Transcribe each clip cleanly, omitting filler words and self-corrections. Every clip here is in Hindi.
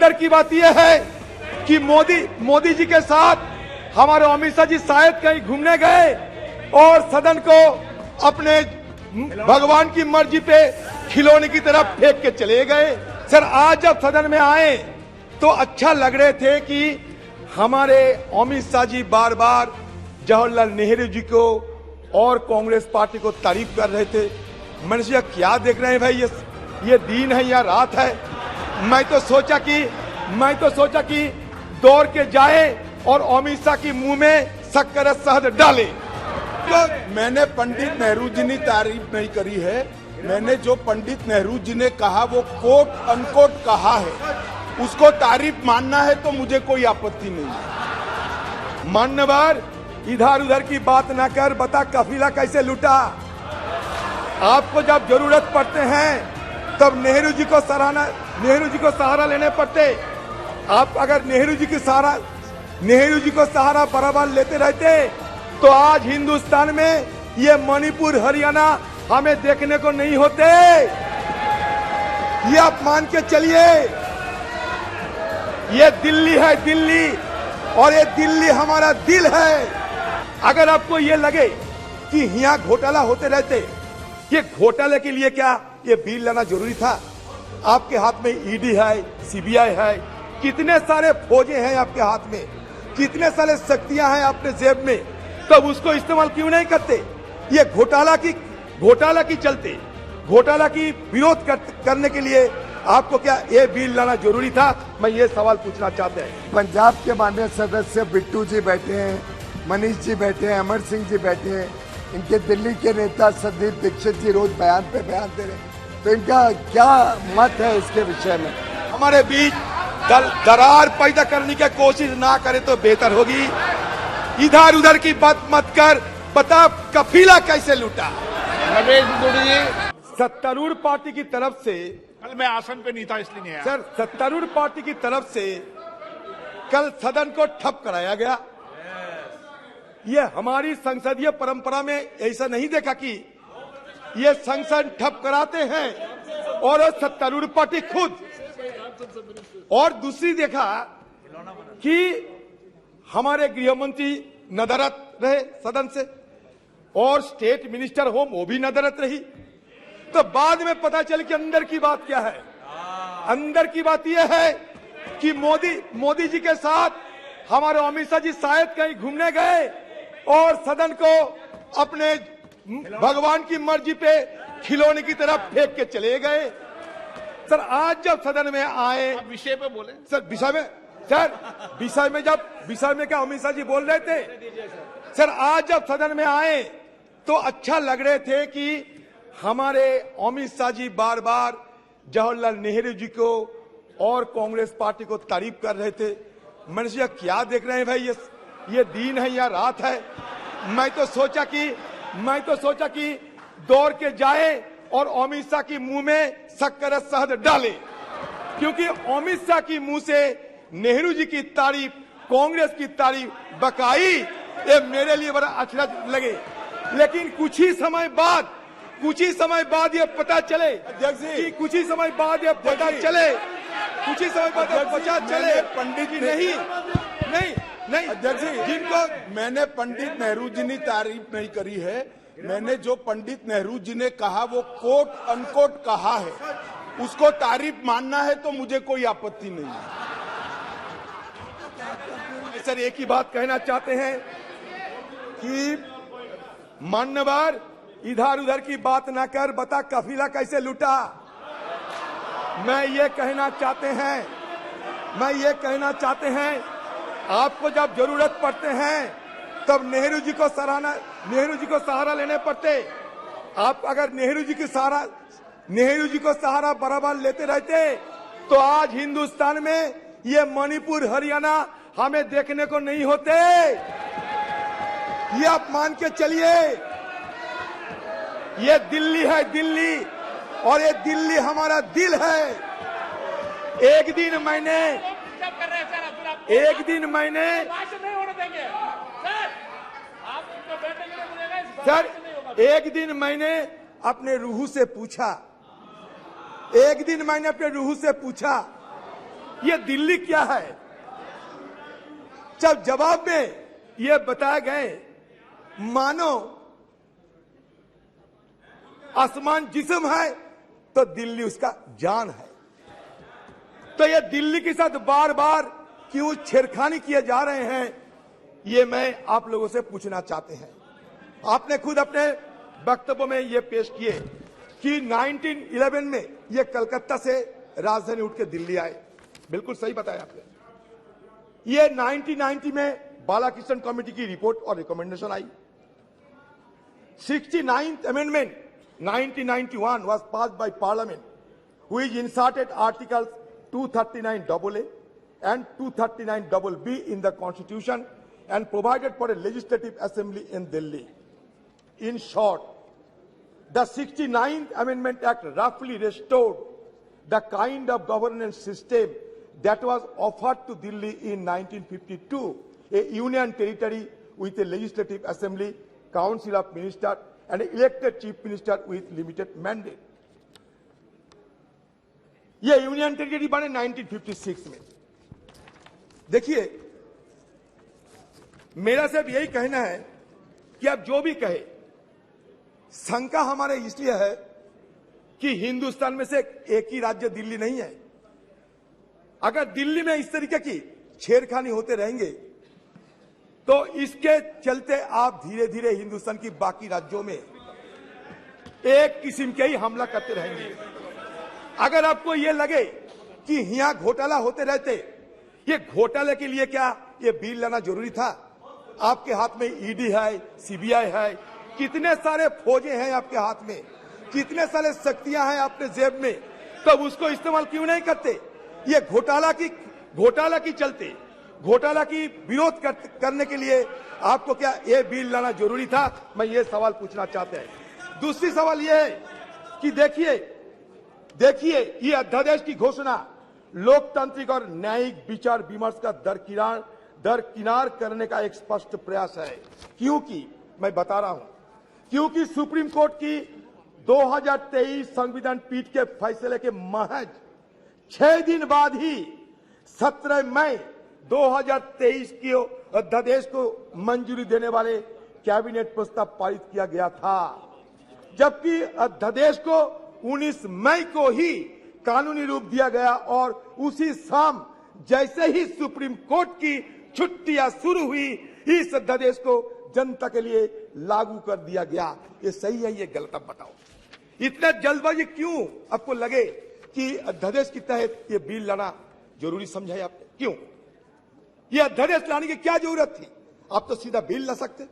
अंदर की बात यह है कि मोदी जी के साथ हमारे अमित शाह जी शायद कहीं घूमने गए और सदन को अपने भगवान की मर्जी पे खिलौने की तरफ फेंक के चले गए। सर आज जब सदन में आए तो अच्छा लग रहे थे कि हमारे अमित शाह जी बार बार जवाहरलाल नेहरू जी को और कांग्रेस पार्टी को तारीफ कर रहे थे। मैंने सोचा क्या देख रहे हैं भाई, ये दिन है या रात है। मैं तो सोचा कि दौड़ के जाए और अमित शाह के मुंह में शक्कर शहद डाले। तो मैंने पंडित नेहरू जी ने तारीफ नहीं करी है, मैंने जो पंडित नेहरू जी ने कहा वो कोट अनकोट कहा है, उसको तारीफ मानना है तो मुझे कोई आपत्ति नहीं है। मान्यवर इधर उधर की बात ना कर, बता कफिला कैसे लूटा। आपको जब जरूरत पड़ते हैं तब नेहरू जी को सहारा लेने पड़ते। आप अगर नेहरू जी को सहारा बराबर लेते रहते तो आज हिंदुस्तान में ये मणिपुर हरियाणा हमें देखने को नहीं होते। ये आप मान के चलिए, ये दिल्ली है दिल्ली, और ये दिल्ली हमारा दिल है। अगर आपको ये लगे कि यहाँ घोटाला होते रहते, ये घोटाले के लिए क्या ये बिल लाना जरूरी था? आपके हाथ में ईडी है, सीबीआई है, कितने सारे फौजे हैं आपके हाथ में, कितने सारे शक्तियां हैं आपके जेब में, तब उसको इस्तेमाल क्यों नहीं करते? ये घोटाला की चलते, घोटाला की विरोध करने के लिए आपको क्या ये बिल लाना जरूरी था? मैं ये सवाल पूछना चाहते हैं। पंजाब के माननीय सदस्य बिट्टू जी बैठे हैं, मनीष जी बैठे हैं, अमर सिंह जी बैठे हैं, इनके दिल्ली के नेता संदीप दीक्षित जी रोज बयान पे बयान दे रहे हैं, तो इनका क्या मत है इसके विषय में? हमारे बीच दरार पैदा करने की कोशिश ना करे तो बेहतर होगी। इधर उधर की बात मत कर, बता कफिला कैसे लूटा। रमेश दुड़ी जी, सत्तारूढ़ पार्टी की तरफ से कल मैं आसन पे नहीं था इसलिए नहीं आया। सर, सत्तारूढ़ पार्टी की तरफ से कल सदन को ठप कराया गया। ये हमारी संसदीय परंपरा में ऐसा नहीं देखा कि ये संसद ठप कराते हैं और सत्तारूढ़ पार्टी खुद। और दूसरी देखा कि हमारे गृह मंत्री नदारत रहे सदन से, और स्टेट मिनिस्टर होम वो भी नदारत रही। तो बाद में पता चल कि अंदर की बात क्या है। अंदर की बात यह है कि मोदी जी के साथ हमारे अमित शाह जी शायद कहीं घूमने गए और सदन को अपने भगवान की मर्जी पे खिलौने की तरफ फेंक के चले गए। सर आज जब सदन में आए, विषय पे बोले सर विषय में क्या अमित शाह जी बोल रहे थे? सर आज जब सदन में आए तो अच्छा लग रहे थे कि हमारे अमित शाह जी बार बार जवाहरलाल नेहरू जी को और कांग्रेस पार्टी को तारीफ कर रहे थे। मैंने सोचा क्या देख रहे हैं भाई, ये दिन है या रात है। मैं तो सोचा कि दौड़ के जाए और अमित शाह के मुंह में शक्कर शहद डाले, क्योंकि अमित शाह की मुंह से नेहरू जी की तारीफ, कांग्रेस की तारीफ बकाई, ये मेरे लिए बड़ा अच्छा लगे। लेकिन कुछ ही समय बाद ये पता चले कि पंडित नहीं अध्यक्ष जी, जिनको मैंने पंडित नेहरू जी ने तारीफ नहीं करी है, मैंने जो पंडित नेहरू जी ने कहा वो कोट अनकोट कहा है, उसको तारीफ मानना है तो मुझे कोई आपत्ति नहीं है। सर एक ही बात कहना चाहते हैं कि मान्यवर इधर उधर की बात ना कर, बता कफिला कैसे लूटा। मैं ये कहना चाहते हैं आपको जब जरूरत पड़ते हैं तब नेहरू जी को सहारा लेने पड़ते। आप अगर नेहरू जी को सहारा बराबर लेते रहते तो आज हिंदुस्तान में ये मणिपुर हरियाणा हमें देखने को नहीं होते। ये आप मान के चलिए, ये दिल्ली है दिल्ली, और ये दिल्ली हमारा दिल है। एक दिन मैंने अपने रूह से पूछा ये दिल्ली क्या है? जब जवाब में ये बताए गए मानो आसमान जिस्म है तो दिल्ली उसका जान है, तो ये दिल्ली के साथ बार बार क्यों छेड़खानी किए जा रहे हैं, ये मैं आप लोगों से पूछना चाहते हैं। आपने खुद अपने वक्तव्य में ये पेश किए कि 1911 में ये कलकत्ता से राजधानी उठ के दिल्ली आए। बिल्कुल सही बताया आपने। ये 1990 में बालाकृष्ण कमेटी की रिपोर्ट और recommendation I. 69th amendment 1991 was passed by parliament, which inserted articles 239AA and 239BB in the constitution and provided for a legislative assembly in Delhi. In short, the 69th Amendment Act roughly restored the kind of governance system that was offered to Delhi in 1952, a union territory with a legislative assembly, council of ministers, and an elected chief minister with limited mandate. ये यूनियन टेरिटरी बने 1956 में। देखिए, मेरा सिर्फ यही कहना है कि आप जो भी कहे, शंका हमारे इसलिए है कि हिंदुस्तान में से एक ही राज्य दिल्ली नहीं है। अगर दिल्ली में इस तरीके की छेड़खानी होते रहेंगे तो इसके चलते आप धीरे धीरे हिंदुस्तान की बाकी राज्यों में एक किस्म के ही हमला करते रहेंगे। अगर आपको ये लगे कि यहां घोटाला होते रहते, ये घोटाले के लिए क्या ये बिल लाना जरूरी था? आपके हाथ में ईडी है, सीबीआई है, कितने सारे फौजें हैं आपके हाथ में, कितने सारे शक्तियां हैं आपने जेब में, तब उसको इस्तेमाल क्यों नहीं करते? ये घोटाला की चलते, घोटाला की विरोध करने के लिए आपको क्या ये बिल लाना जरूरी था? मैं ये सवाल पूछना चाहते हैं। दूसरी सवाल ये है कि देखिए ये अध्यादेश की घोषणा लोकतांत्रिक और न्यायिक विचार विमर्श का दरकिनार करने का एक स्पष्ट प्रयास है। क्योंकि मैं बता रहा हूं, क्योंकि सुप्रीम कोर्ट की 2023 संविधान पीठ के फैसले के महज 6 दिन बाद ही 17 मई 2023 के अध्यादेश को मंजूरी देने वाले कैबिनेट प्रस्ताव पारित किया गया था, जबकि अध्यादेश को 19 मई को ही कानूनी रूप दिया गया और उसी शाम जैसे ही सुप्रीम कोर्ट की छुट्टियां शुरू हुई, इस अध्यादेश को जनता के लिए लागू कर दिया गया। ये सही है, ये गलत? अब बताओ, इतना जल्दबाजी क्यों आपको लगे कि अध्यादेश के तहत ये बिल लाना जरूरी समझा है आपने? क्यों ये अध्यादेश लाने की क्या जरूरत थी? आप तो सीधा बिल ला सकते।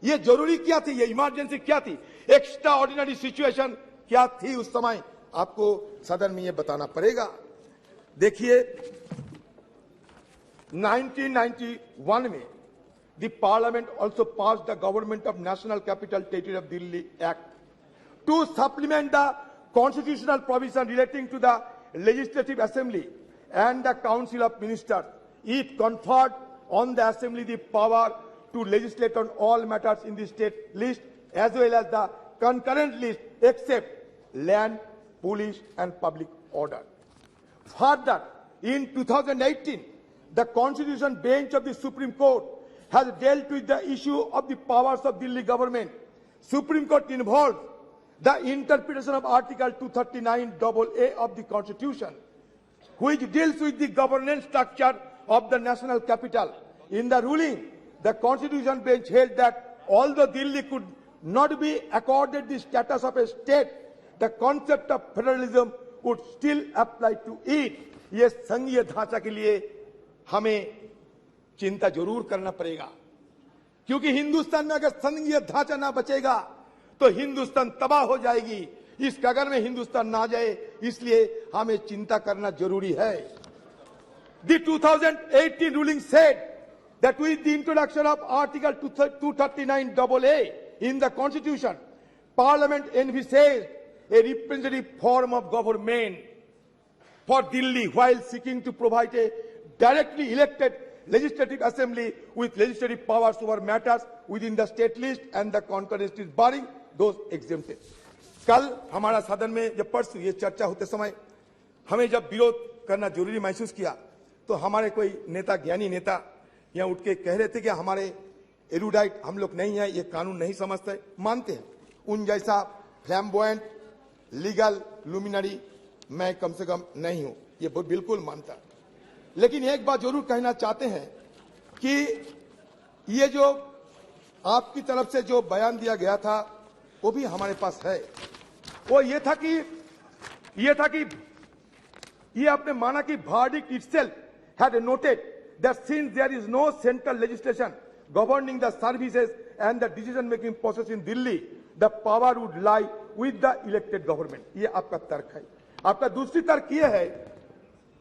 ये जरूरी क्या थी? ये इमरजेंसी क्या थी? एक्स्ट्रा ऑर्डिनरी सिचुएशन क्या थी उस समय? आपको सदन में ये बताना पड़ेगा। देखिए, 1991 में the parliament also pass the government of national capital territory of Delhi act to supplement the constitutional provision relating to the legislative assembly and the Council of Ministers. It conferred on the Assembly the power to legislate on all matters in the state list as well as the concurrent list except land, police and public order. Further, in 2018, the Constitution Bench of the Supreme Court has dealt with the issue of the powers of Delhi government. Supreme Court involved the interpretation of Article 239AA of the Constitution, which deals with the governance structure of the national capital. In the ruling, the Constitution Bench held that although Delhi could not be accorded the status of a state, the concept of federalism would still apply to it. ये संघीय ढांचा के लिए हमें चिंता जरूर करना पड़ेगा, क्योंकि हिंदुस्तान में अगर संघीय ढांचा ना बचेगा तो हिंदुस्तान तबाह हो जाएगी। इस कगर में हिंदुस्तान ना जाए, इसलिए हमें चिंता करना जरूरी है। The 2018 ruling said that with the introduction of Article 239AA in the Constitution, Parliament envisaged a representative form of government for Delhi while seeking to provide a directly elected legislative assembly with legislative powers over matters within the state list and the concurrent list barring those exempted. कल हमारा सदन में जब परसों ये चर्चा होते समय हमें जब विरोध करना जरूरी महसूस किया तो हमारे कोई नेता, ज्ञानी नेता यहाँ उठ के कह रहे थे कि हमारे एरुडाइट हम लोग नहीं है, ये कानून नहीं समझते। मानते हैं उन जैसा फ्लैम्बॉयंट लीगल लुमिनरी मैं कम से कम नहीं हूं, ये बिल्कुल मानता। लेकिन एक बात जरूर कहना चाहते हैं कि ये जो आपकी तरफ से जो बयान दिया गया था वो भी हमारे पास है। वो ये था कि ये आपने माना कि verdict itself had noted that since there is no central legislation governing the services and the decision making process in Delhi, the power would lie with the elected government। ये आपका तर्क है। आपका दूसरी तर्क ये है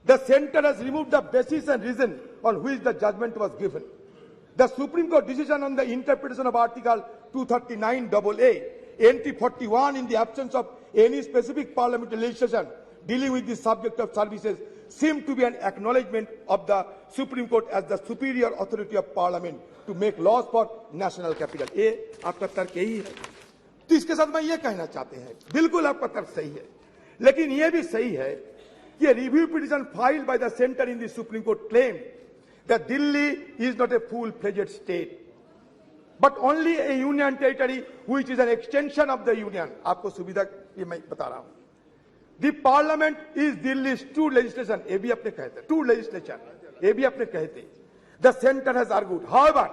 the center has removed the basis and reason on which the judgment was given। The Supreme Court decision on the interpretation of Article 239AA, entry 41 in the absence of any specific parliamentary legislation dealing with the subject of services seemed to be an acknowledgement of the Supreme Court as the superior authority of Parliament to make laws for national capital। ये आपका तर्क यही है। तो इसके साथ मैं ये कहना चाहते हैं, बिल्कुल आपका तर्क सही है, लेकिन ये भी सही है कि review petition filed by the centre in the supreme court claim that Delhi is not a full-fledged state, but only a union territory which is an extension of the union। आपको सुविधा ये मैं बता रहा हूं। The parliament is Delhi's true legislation, ये भी अपने कहते, true legislation, ये भी अपने कहते। The center has argued, however,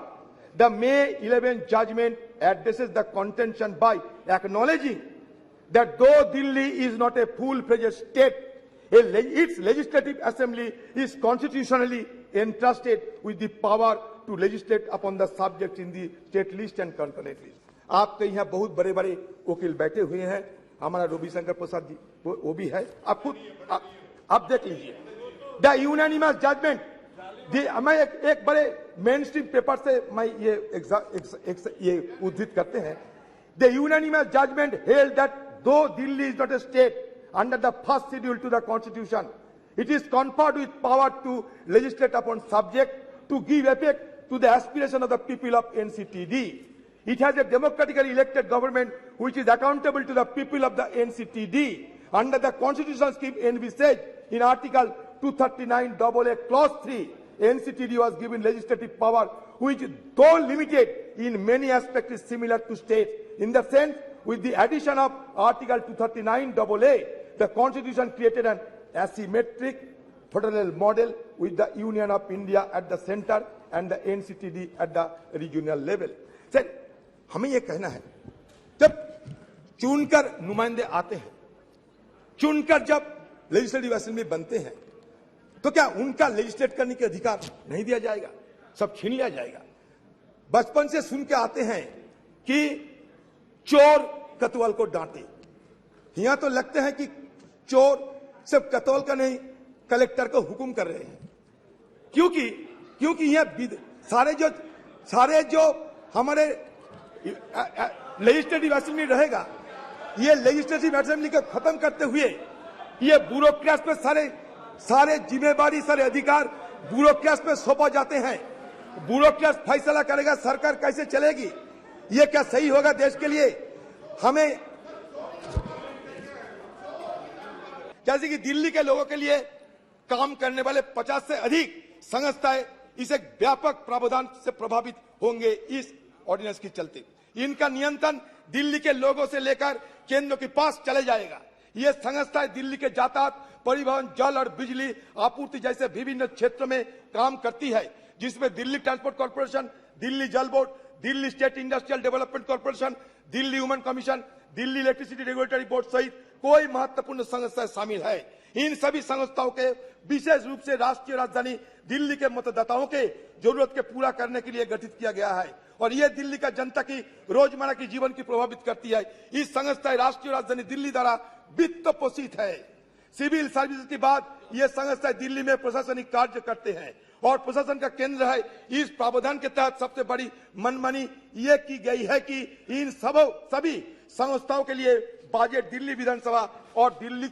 the May 11 judgment addresses the contention by acknowledging that though Delhi is not a full-fledged state, its legislative assembly is constitutionally entrusted with the power to legislate upon the subjects in the state list and concurrent list। आपके यहाँ बहुत बड़े बड़े वकील बैठे हुए हैं, हमारा रविशंकर प्रसाद जी वो भी है, आप खुद आप देख लीजिए। द यूनानिमस जजमेंट, मैं एक बड़े मेन स्ट्रीम पेपर से मैं ये उद्धृत करते हैं। The unanimous judgement held that दो Delhi is not a state under the first schedule to the constitution, it is conferred with power to legislate upon subject to give effect to the aspiration of the people of NCTD। It has a democratically elected government which is accountable to the people of the NCTD under the constitutional scheme envisaged in Article 239AA Clause 3। NCTD was given legislative power which, though limited in many aspects, is similar to states। In the sense, with the addition of Article 239AA, the Constitution created an asymmetric federal model with the Union of India at the center and the NCTD at the regional level। Sir, हमें यह कहना है, जब चुनकर नुमाइंदे आते हैं, चुनकर जब लेजिस्लेटिव असेंबली बनते हैं, तो क्या उनका लेजिस्लेट करने के अधिकार नहीं दिया जाएगा, सब छीन लिया जाएगा? बचपन से सुन के आते हैं कि चोर कतवाल को डांटे। यहां तो लगते हैं कि चोर सिर्फ कतवाल का नहीं, कलेक्टर को हुक्म कर रहे हैं। क्योंकि यह सारे जो हमारे लेजिस्लेटिव असेंबली रहेगा, ये लेजिस्लेटिव असेंबली को खत्म करते हुए ये ब्यूरोक्रेट्स पे सारे जिम्मेदारी, सारे अधिकार ब्यूरोक्रेट्स पे सौंपा जाते हैं। ब्यूरोक्रेट्स फैसला करेगा सरकार कैसे चलेगी। ये क्या सही होगा देश के लिए? हमें जैसे कि दिल्ली के लोगों के लिए काम करने वाले 50 से अधिक संस्थाएं इस एक व्यापक प्रावधान से प्रभावित होंगे इस ऑर्डिनेंस के चलते। इनका नियंत्रण दिल्ली के लोगों से लेकर केंद्र के पास चले जाएगा। ये संस्थाएं दिल्ली के यातायात, परिवहन, जल और बिजली आपूर्ति जैसे विभिन्न क्षेत्रों में काम करती है, जिसमें दिल्ली ट्रांसपोर्ट कॉर्पोरेशन, दिल्ली जल board, Delhi state industrial development corporation, Delhi women commission, Delhi electricity regulatory board सहित कोई महत्वपूर्ण संस्थाएं शामिल है। इन सभी संस्थाओं के विशेष रूप से राष्ट्रीय राजधानी दिल्ली के मतदाताओं के जरूरत के पूरा करने के लिए गठित किया गया है और यह दिल्ली का जनता की रोजमर्रा की जीवन की प्रभावित करती है। इस संस्थाएं राष्ट्रीय राजधानी दिल्ली द्वारा वित्त पोषित है। सिविल सर्विस के बाद ये संस्थाएं दिल्ली में प्रशासनिक कार्य करते हैं और प्रशासन का केंद्र है। इस प्रावधान के तहत सबसे बड़ी मनमानी ये की गई है कि इन सभी संस्थाओं के लिए बजट दिल्ली विधानसभा और दिल्ली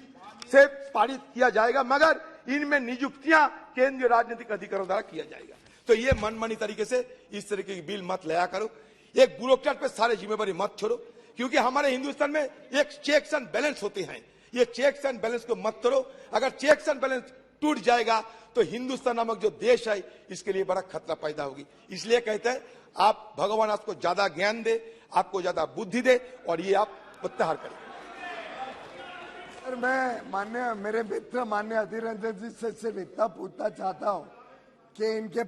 से पारित किया जाएगा, मगर इनमें नियुक्तियां केंद्रीय राजनीतिक अधिकारियों द्वारा किया जाएगा। तो ये मनमानी तरीके से इस तरीके की बिल मत लाया करो। एक ब्यूरोक्रेट पे सारे जिम्मेवारी मत छोड़ो, क्योंकि हमारे हिंदुस्तान में एक चेक्स एंड बैलेंस होते हैं। ये चेक्स एंड बैलेंस को मत तोड़ो। अगर चेक्स एंड बैलेंस टूट जाएगा तो हिंदुस्तान नामक जो देश है इसके लिए बड़ा खतरा पैदा होगी। इसलिए कहते हैं आप भगवान आपको ज्यादा ज्ञान दे, आपको ज्यादा बुद्धि दे और ये आप प्रत्याहार करें। सर मैं मान्य मेरे मित्र मान्य अधीर रंजन जी से सिर्फ इतना पूछना चाहता हूं कि इनके